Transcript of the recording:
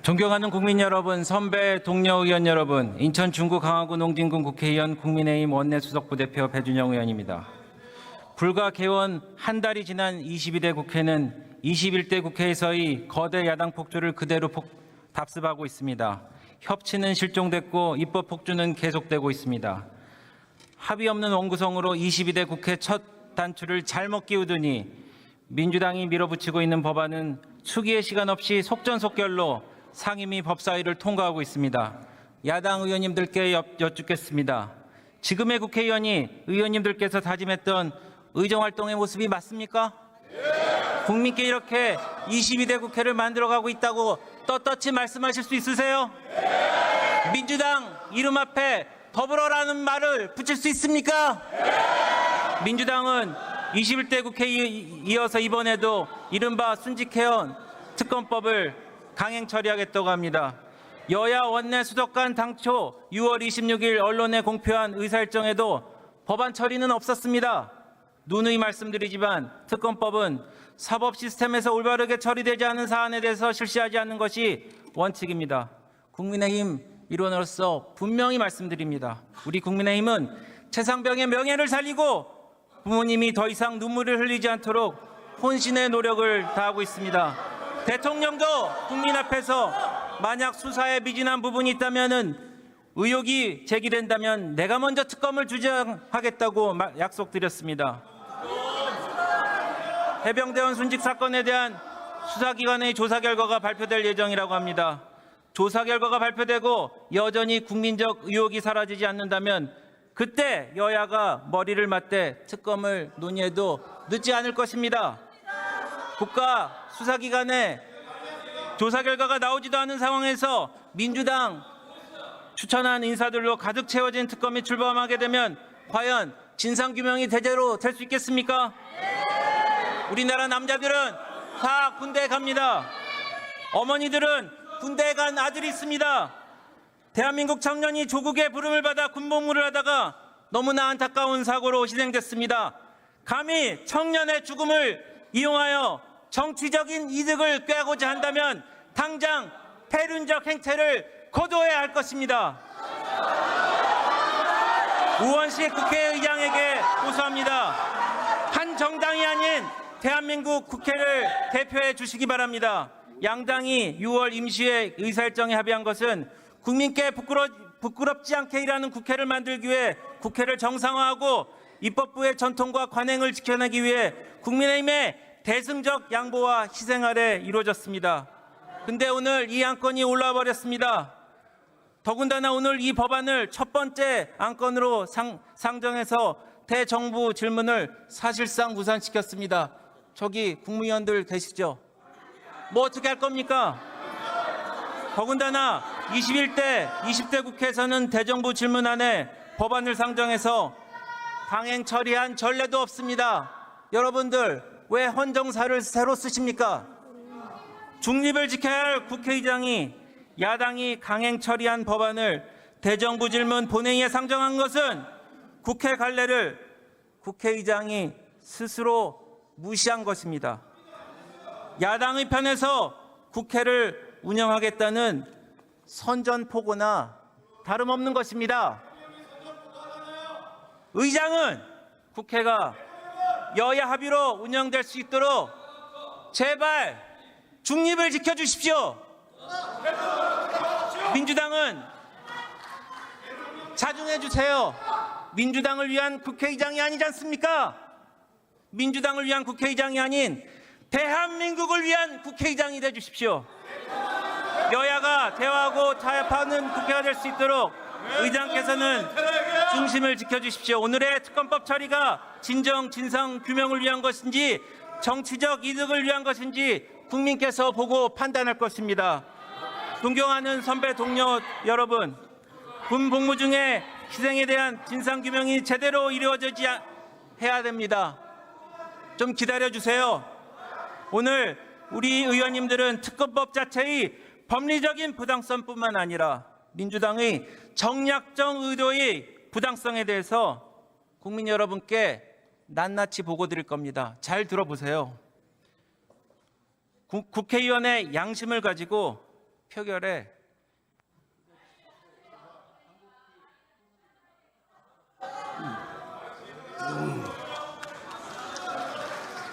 존경하는 국민 여러분, 선배 동료 의원 여러분, 인천 중구 강화구 농진군 국회의원 국민의힘 원내수석부대표 배준영 의원입니다. 불과 개원 한 달이 지난 22대 국회는 21대 국회에서의 거대 야당 폭주를 그대로 답습하고 있습니다. 협치는 실종됐고 입법 폭주는 계속되고 있습니다. 합의 없는 원구성으로 22대 국회 첫 단추를 잘못 끼우더니 민주당이 밀어붙이고 있는 법안은 수기의 시간 없이 속전속결로 상임위 법사위를 통과하고 있습니다. 야당 의원님들께 여쭙겠습니다. 지금의 국회의원이 의원님들께서 다짐했던 의정활동의 모습이 맞습니까? 국민께 이렇게 22대 국회를 만들어가고 있다고 떳떳이 말씀하실 수 있으세요? 민주당 이름 앞에 더불어라는 말을 붙일 수 있습니까? 민주당은 21대 국회에 이어서 이번에도 이른바 순직해온 특검법을 강행 처리하겠다고 합니다. 여야 원내 수석간 당초 6월 26일 언론에 공표한 의사일정에도 법안 처리는 없었습니다. 누누이 말씀드리지만 특검법은 사법 시스템에서 올바르게 처리되지 않은 사안에 대해서 실시하지 않는 것이 원칙입니다. 국민의힘 일원으로서 분명히 말씀드립니다. 우리 국민의힘은 최상병의 명예를 살리고 부모님이 더 이상 눈물을 흘리지 않도록 혼신의 노력을 다하고 있습니다. 대통령도 국민 앞에서 만약 수사에 미진한 부분이 있다면 의혹이 제기된다면 내가 먼저 특검을 주장하겠다고 약속드렸습니다. 해병대원 순직 사건에 대한 수사기관의 조사 결과가 발표될 예정이라고 합니다. 조사 결과가 발표되고 여전히 국민적 의혹이 사라지지 않는다면 그때 여야가 머리를 맞대 특검을 논의해도 늦지 않을 것입니다. 국가 수사기관의 조사 결과가 나오지도 않은 상황에서 민주당 추천한 인사들로 가득 채워진 특검이 출범하게 되면 과연 진상규명이 제대로 될 수 있겠습니까? 우리나라 남자들은 다 군대에 갑니다. 어머니들은 군대에 간 아들이 있습니다. 대한민국 청년이 조국의 부름을 받아 군복무를 하다가 너무나 안타까운 사고로 희생됐습니다. 감히 청년의 죽음을 이용하여 정치적인 이득을 꾀고자 한다면 당장 패륜적 행태를 거둬야 할 것입니다. 우원식 국회의장에게 고소합니다. 한 정당이 아닌 대한민국 국회를 대표해 주시기 바랍니다. 양당이 6월 임시회 의사일정에 합의한 것은 국민께 부끄럽지 않게 일하는 국회를 만들기 위해 국회를 정상화하고 입법부의 전통과 관행을 지켜내기 위해 국민의힘의 대승적 양보와 희생 아래 이루어졌습니다. 근데 오늘 이 안건이 올라와 버렸습니다. 더군다나 오늘 이 법안을 첫 번째 안건으로 상정해서 대정부 질문을 사실상 무산시켰습니다. 저기 국무위원들 계시죠? 뭐 어떻게 할 겁니까? 더군다나 20대 국회에서는 대정부 질문안에 법안을 상정해서 강행 처리한 전례도 없습니다. 여러분들 왜 헌정사를 새로 쓰십니까? 중립을 지켜야 할 국회의장이 야당이 강행 처리한 법안을 대정부 질문 본회의에 상정한 것은 국회 관례를 국회의장이 스스로 무시한 것입니다. 야당의 편에서 국회를 운영하겠다는 선전포고나 다름없는 것입니다. 의장은 국회가 여야 합의로 운영될 수 있도록 제발 중립을 지켜주십시오. 민주당은 자중해 주세요. 민주당을 위한 국회의장이 아니지 않습니까? 민주당을 위한 국회의장이 아닌 대한민국을 위한 국회의장이 돼 주십시오. 여야가 대화하고 타협하는 국회가 될 수 있도록 의장께서는 중심을 지켜주십시오. 오늘의 특검법 처리가 진정 진상 규명을 위한 것인지 정치적 이득을 위한 것인지 국민께서 보고 판단할 것입니다. 존경하는 선배 동료 여러분, 군 복무 중에 희생에 대한 진상 규명이 제대로 이루어지지 해야 됩니다. 좀 기다려주세요. 오늘 우리 의원님들은 특검법 자체의 법리적인 부당성뿐만 아니라 민주당의 정략적 의도의 부당성에 대해서 국민 여러분께 낱낱이 보고 드릴 겁니다. 잘 들어보세요. 국회의원의 양심을 가지고 표결에